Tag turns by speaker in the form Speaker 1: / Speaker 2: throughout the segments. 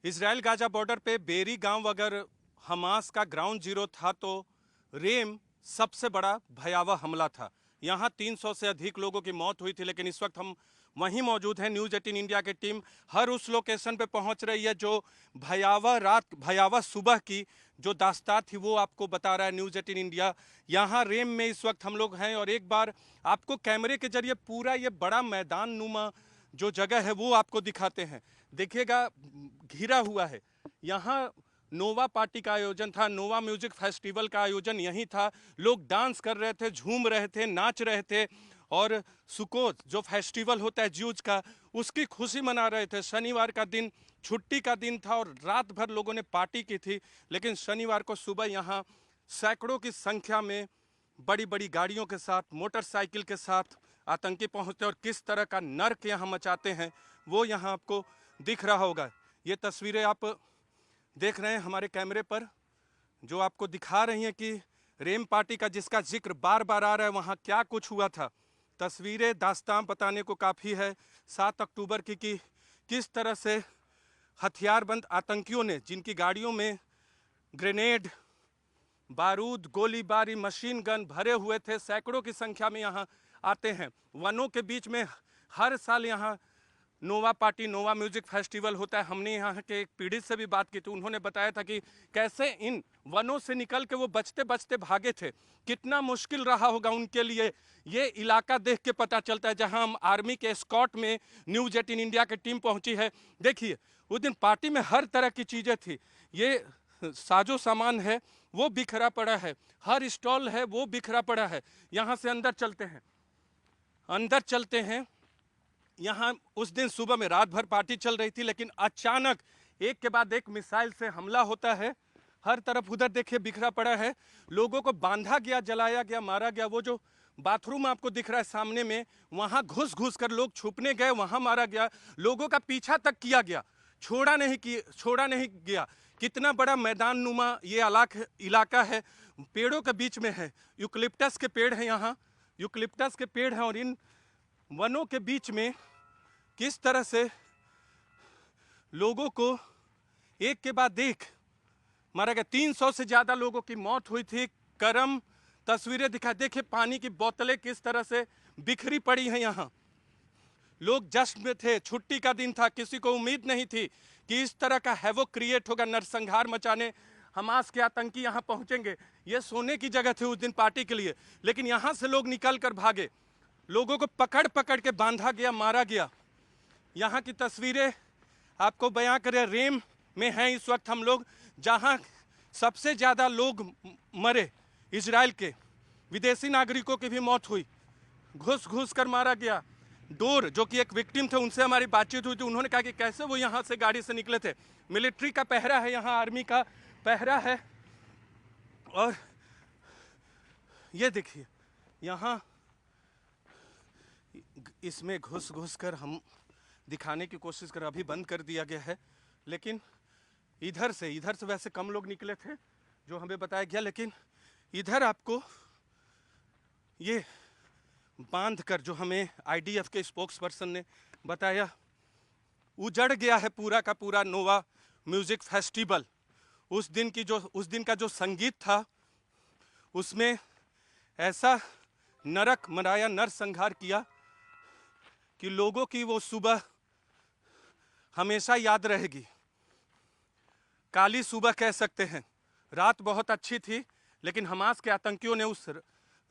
Speaker 1: Israel Gaza border पे berry गांव अगर हमास का ग्राउंड जीरो था तो रेम सबसे बड़ा भयावह हमला था। यहाँ 300 से अधिक लोगों की मौत हुई थी, लेकिन इस वक्त हम वहीं मौजूद हैं। न्यूज़ 18 इंडिया की टीम हर उस लोकेशन पे पहुंच रही है जो भयावह रात भयावह सुबह की जो दास्तान थी वो आपको बता रहा है न्यूज़ 18 इंडिया। यहाँ रेम में इस वक्त हम लोग हैं और एक बार आपको कैमरे के जरिए पूरा ये बड़ा मैदान नुमा जो जगह है वो आपको दिखाते हैं। देखिएगा, घिरा हुआ है। यहाँ नोवा पार्टी का आयोजन था, नोवा म्यूजिक फेस्टिवल का आयोजन यहीं था। लोग डांस कर रहे थे, झूम रहे थे, नाच रहे थे और सुकोत जो फेस्टिवल होता है ज्यूज का, उसकी खुशी मना रहे थे। शनिवार का दिन छुट्टी का दिन था और रात भर लोगों ने पार्टी की थी, लेकिन शनिवार को सुबह यहाँ सैकड़ों की संख्या में बड़ी बड़ी गाड़ियों के साथ, मोटरसाइकिल के साथ आतंकी पहुंचते और किस तरह का नर्क यहाँ मचाते हैं वो यहाँ आपको दिख रहा होगा। ये तस्वीरें आप देख रहे हैं हमारे कैमरे पर, जो आपको दिखा रही हैं कि रेम पार्टी का जिसका जिक्र बार बार आ रहा है वहाँ क्या कुछ हुआ था। तस्वीरें दास्तान बताने को काफ़ी है 7 अक्टूबर की कि किस तरह से हथियारबंद आतंकियों ने, जिनकी गाड़ियों में ग्रेनेड, बारूद, गोलीबारी, मशीन गन भरे हुए थे, सैकड़ों की संख्या में यहाँ आते हैं। वनों के बीच में हर साल यहाँ नोवा पार्टी, नोवा म्यूजिक फेस्टिवल होता है। हमने यहाँ के एक पीड़ित से भी बात की थी, उन्होंने बताया था कि कैसे इन वनों से निकल के वो बचते बचते भागे थे, कितना मुश्किल रहा होगा उनके लिए। ये इलाका देख के पता चलता है जहाँ हम आर्मी के एस्कॉर्ट में न्यूज़ 18 इंडिया की टीम पहुंची है। देखिए, उस दिन पार्टी में हर तरह की चीज़ें थी, ये साजो सामान है वो बिखरा पड़ा है, हर स्टॉल है वो बिखरा पड़ा है। यहाँ से अंदर चलते हैं, अंदर चलते हैं। यहाँ उस दिन सुबह में रात भर पार्टी चल रही थी, लेकिन अचानक एक के बाद एक मिसाइल से हमला होता है। हर तरफ उधर देखिए बिखरा पड़ा है, लोगों को बांधा गया, जलाया गया, मारा गया। वो जो बाथरूम आपको दिख रहा है सामने में, वहाँ घुस घुस कर लोग छुपने गए, वहाँ मारा गया। लोगों का पीछा तक किया गया, छोड़ा नहीं गया। कितना बड़ा मैदान नुमा ये इलाका है, पेड़ों के बीच में है, यूकलिप्टस के पेड़ हैं यहाँ, यूकलिप्टस के पेड़ हैं और इन वनों के बीच में किस तरह से लोगों को एक के बाद एक मारा गया। 300 से ज़्यादा लोगों की मौत हुई थी। करम तस्वीरें दिखा, देखिए पानी की बोतलें किस तरह से बिखरी पड़ी हैं। यहाँ लोग जश्न में थे, छुट्टी का दिन था, किसी को उम्मीद नहीं थी कि इस तरह का हैवोक क्रिएट होगा, नरसंहार मचाने हमास के आतंकी यहाँ पहुँचेंगे। ये सोने की जगह थी उस दिन पार्टी के लिए, लेकिन यहाँ से लोग निकल कर भागे, लोगों को पकड़ पकड़ के बांधा गया, मारा गया। यहाँ की तस्वीरें आपको बयां करें, रेम में हैं इस वक्त हम लोग, जहाँ सबसे ज़्यादा लोग मरे इजराइल के, विदेशी नागरिकों की भी मौत हुई, घुस घुस कर मारा गया। डोर जो कि एक विक्टिम थे, उनसे हमारी बातचीत हुई थी, उन्होंने कहा कि कैसे वो यहाँ से गाड़ी से निकले थे। मिलिट्री का पहरा है यहाँ, आर्मी का पहरा है। और ये देखिए यहाँ इसमें घुस घुस कर हम दिखाने की कोशिश कर, अभी बंद कर दिया गया है, लेकिन इधर से वैसे कम लोग निकले थे जो हमें बताया गया, लेकिन इधर आपको ये बांध कर, जो हमें आईडीएफ के स्पोक्स पर्सन ने बताया, उजड़ गया है पूरा का पूरा नोवा म्यूजिक फेस्टिवल। उस दिन का जो संगीत था उसमें ऐसा नरक मनाया, नरसंहार किया कि लोगों की वो सुबह हमेशा याद रहेगी। काली सुबह कह सकते हैं। रात बहुत अच्छी थी, लेकिन हमास के आतंकियों ने उस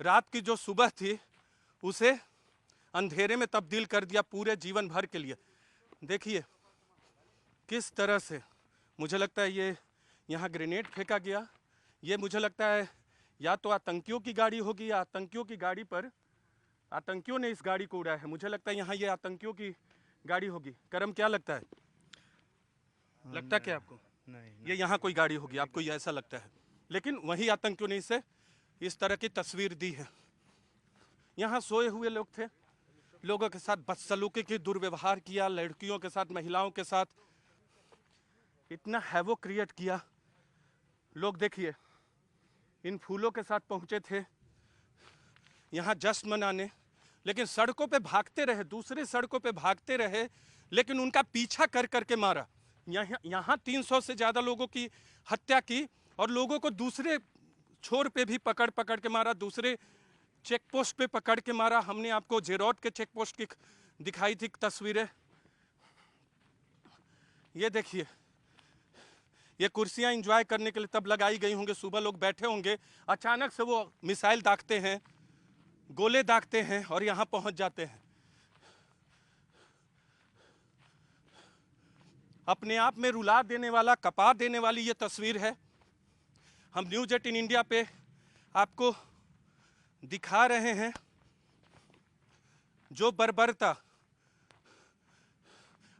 Speaker 1: रात की जो सुबह थी उसे अंधेरे में तब्दील कर दिया पूरे जीवन भर के लिए। देखिए किस तरह से, मुझे लगता है ये यहाँ ग्रेनेड फेंका गया। ये मुझे लगता है या तो आतंकियों की गाड़ी होगी, या आतंकियों की गाड़ी पर आतंकियों ने इस गाड़ी को उड़ाया है। मुझे लगता है यहाँ ये आतंकियों की गाड़ी होगी। करम क्या लगता है? लगता क्या आपको? नहीं, ये यहाँ कोई गाड़ी होगी, आपको ये ऐसा लगता है, लेकिन वही आतंकियों ने इसे इस तरह की तस्वीर दी है। यहाँ सोए हुए लोग थे, लोगों के साथ बदसलूकी की दुर्व्यवहार किया, लड़कियों के साथ, महिलाओं के साथ इतना हैवो क्रिएट किया। लोग देखिए इन फूलों के साथ पहुँचे थे यहाँ जश्न मनाने, लेकिन सड़कों पे भागते रहे, दूसरी सड़कों पे भागते रहे, लेकिन उनका पीछा कर करके मारा। यहाँ 300 से ज़्यादा लोगों की हत्या की और लोगों को दूसरे छोर पे भी पकड़ पकड़ के मारा, दूसरे चेक पोस्ट पे पकड़ के मारा। हमने आपको जेरोट के चेक पोस्ट की दिखाई थी तस्वीरें। ये देखिए, ये कुर्सियां एंजॉय करने के लिए तब लगाई गई होंगी, सुबह लोग बैठे होंगे, अचानक से वो मिसाइल दागते हैं, गोले दागते हैं और यहाँ पहुँच जाते हैं। अपने आप में रुला देने वाला, कपा देने वाली ये तस्वीर है। हम न्यूज़ 18 इंडिया पे आपको दिखा रहे हैं जो बर्बरता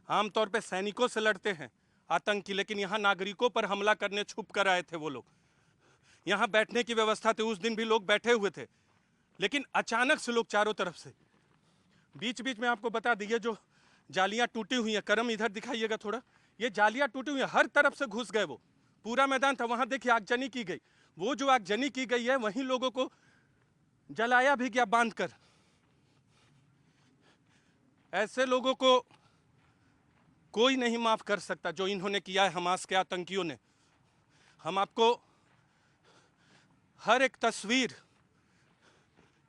Speaker 1: आमतौर पे सैनिकों से लड़ते हैं आतंकी, लेकिन यहाँ नागरिकों पर हमला करने छुप कर आए थे वो लोग। यहाँ बैठने की व्यवस्था थी, उस दिन भी लोग बैठे हुए थे, लेकिन अचानक से लोग चारों तरफ से, बीच बीच में आपको बता दी, ये जो जालियां टूटी हुई हैं, करम इधर दिखाइएगा थोड़ा, ये जालियां टूटी हुई हैं, हर तरफ से घुस गए वो, पूरा मैदान था। वहां देखिए आगजनी की गई, वो जो आगजनी की गई है वहीं लोगों को जलाया भी गया बांध कर। ऐसे लोगों को कोई नहीं माफ कर सकता जो इन्होंने किया है हमास के आतंकियों ने। हम आपको हर एक तस्वीर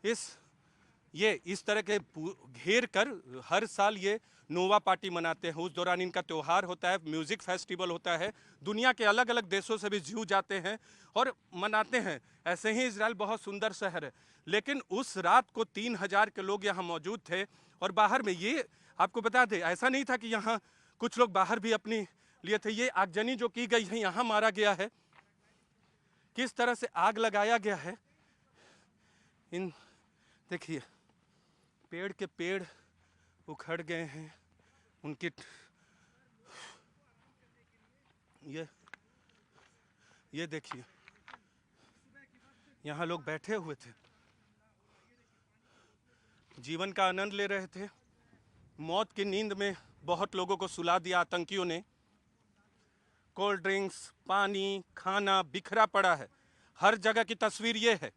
Speaker 1: इस तरह के घेर कर हर साल ये नोवा पार्टी मनाते हैं। उस दौरान इनका त्यौहार होता है, म्यूजिक फेस्टिवल होता है, दुनिया के अलग अलग देशों से भी ज्यू जाते हैं और मनाते हैं। ऐसे ही इजराइल बहुत सुंदर शहर है, लेकिन उस रात को 3000 के लोग यहाँ मौजूद थे। और बाहर में, ये आपको बता दें, ऐसा नहीं था कि यहाँ कुछ लोग बाहर भी अपनी लिए थे। ये आगजनी जो की गई है, यहाँ मारा गया है, किस तरह से आग लगाया गया है। इन देखिए, पेड़ के पेड़ उखड़ गए हैं, उनकी ये देखिए, यहाँ लोग बैठे हुए थे, जीवन का आनंद ले रहे थे। मौत की नींद में बहुत लोगों को सुला दिया आतंकियों ने। कोल्ड ड्रिंक्स, पानी, खाना बिखरा पड़ा है, हर जगह की तस्वीर ये है।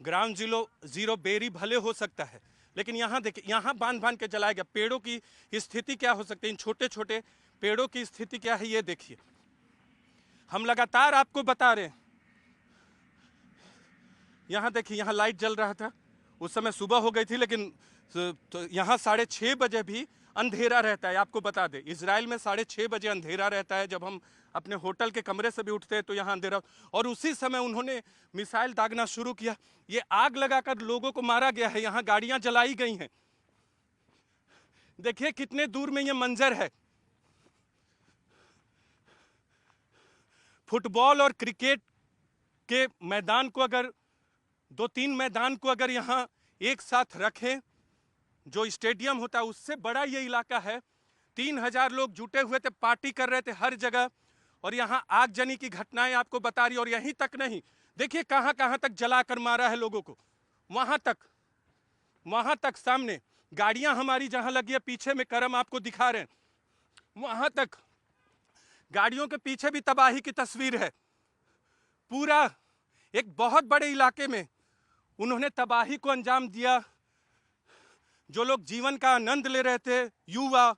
Speaker 1: ग्राउंड जीरो बेरी भले हो सकता है, लेकिन यहाँ देखिए, यहाँ बांध बांध के जलाया गया। पेड़ों की स्थिति क्या हो सकती है, इन छोटे छोटे पेड़ों की स्थिति क्या है, ये देखिए। हम लगातार आपको बता रहे हैं। यहाँ देखिए, यहाँ लाइट जल रहा था, उस समय सुबह हो गई थी, लेकिन तो यहाँ 6:30 बजे भी अंधेरा रहता है। आपको बता दें, इजराइल में 6:30 बजे अंधेरा रहता है। जब हम अपने होटल के कमरे से भी उठते हैं तो यहाँ अंधेरा, और उसी समय उन्होंने मिसाइल दागना शुरू किया। ये आग लगाकर लोगों को मारा गया है, यहाँ गाड़ियां जलाई गई हैं। देखिए कितने दूर में ये मंजर है। फुटबॉल और क्रिकेट के मैदान को अगर 2-3 मैदान को अगर यहाँ एक साथ रखें, जो स्टेडियम होता है, उससे बड़ा ये इलाका है। 3000 लोग जुटे हुए थे, पार्टी कर रहे थे हर जगह, और यहाँ आगजनी की घटनाएं आपको बता रही। और यहीं तक नहीं, देखिए कहां कहां तक जलाकर मारा है लोगों को। वहां तक सामने गाड़ियां हमारी जहां लगी है, पीछे में करम आपको दिखा रहे हैं, वहां तक गाड़ियों के पीछे भी तबाही की तस्वीर है। पूरा एक बहुत बड़े इलाके में उन्होंने तबाही को अंजाम दिया। जो लोग जीवन का आनंद ले रहे थे, युवा,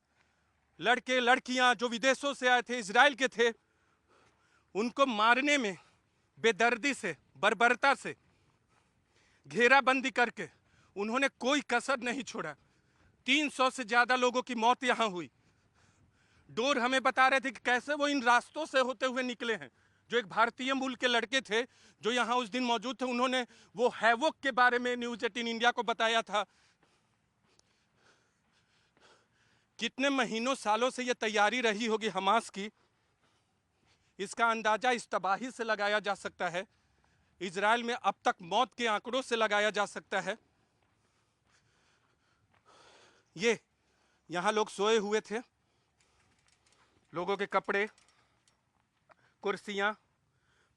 Speaker 1: लड़के लड़कियां जो विदेशों से आए थे, इजराइल के थे, उनको मारने में बेदर्दी से, बर्बरता से घेराबंदी करके उन्होंने कोई कसर नहीं छोड़ा। 300 से ज्यादा लोगों की मौत यहां हुई। डोर हमें बता रहे थे कि कैसे वो इन रास्तों से होते हुए निकले हैं। जो एक भारतीय मूल के लड़के थे जो यहां उस दिन मौजूद थे, उन्होंने वो हैवोक के बारे में न्यूज़ 18 इंडिया को बताया था। कितने महीनों सालों से ये तैयारी रही होगी हमास की, इसका अंदाजा इस तबाही से लगाया जा सकता है। इजराइल में अब तक मौत के आंकड़ों से लगाया जा सकता है। ये यहां लोग सोए हुए थे, लोगों के कपड़े, कुर्सियां,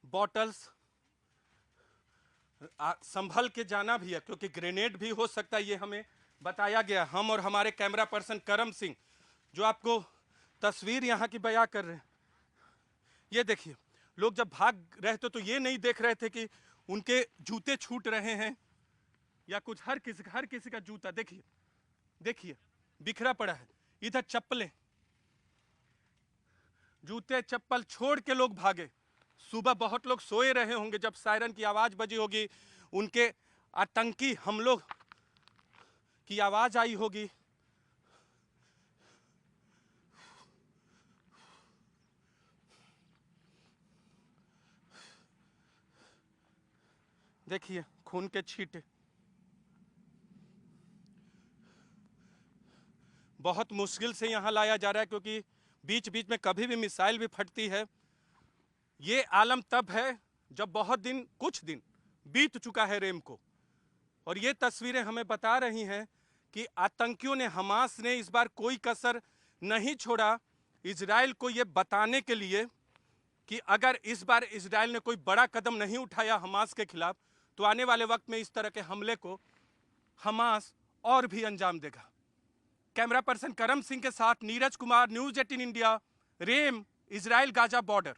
Speaker 1: बॉटल्स, संभल के जाना भी है क्योंकि ग्रेनेड भी हो सकता है, ये हमें बताया गया। हम और हमारे कैमरा पर्सन करम सिंह जो आपको तस्वीर यहाँ की बयां कर रहे हैं। ये देखिए, लोग जब भाग रहे थे तो ये नहीं देख रहे थे कि उनके जूते छूट रहे हैं या कुछ। हर किसी का जूता देखिए बिखरा पड़ा है। इधर चप्पलें, जूते चप्पल छोड़ के लोग भागे। सुबह बहुत लोग सोए रहे होंगे, जब सायरन की आवाज बजी होगी, उनके आतंकी हमलों की आवाज आई होगी। देखिए खून के छींटे। बहुत मुश्किल से यहां लाया जा रहा है, क्योंकि बीच बीच में कभी भी मिसाइल भी फटती है। ये आलम तब है जब बहुत दिन, कुछ दिन बीत चुका है रेम को, और ये तस्वीरें हमें बता रही हैं कि आतंकियों ने, हमास ने इस बार कोई कसर नहीं छोड़ा इजराइल को ये बताने के लिए कि अगर इस बार इजराइल ने कोई बड़ा कदम नहीं उठाया हमास के खिलाफ, तो आने वाले वक्त में इस तरह के हमले को हमास और भी अंजाम देगा। कैमरा पर्सन करम सिंह के साथ Neeraj Kumar, news 18 India, Reim, Israel Gaza border.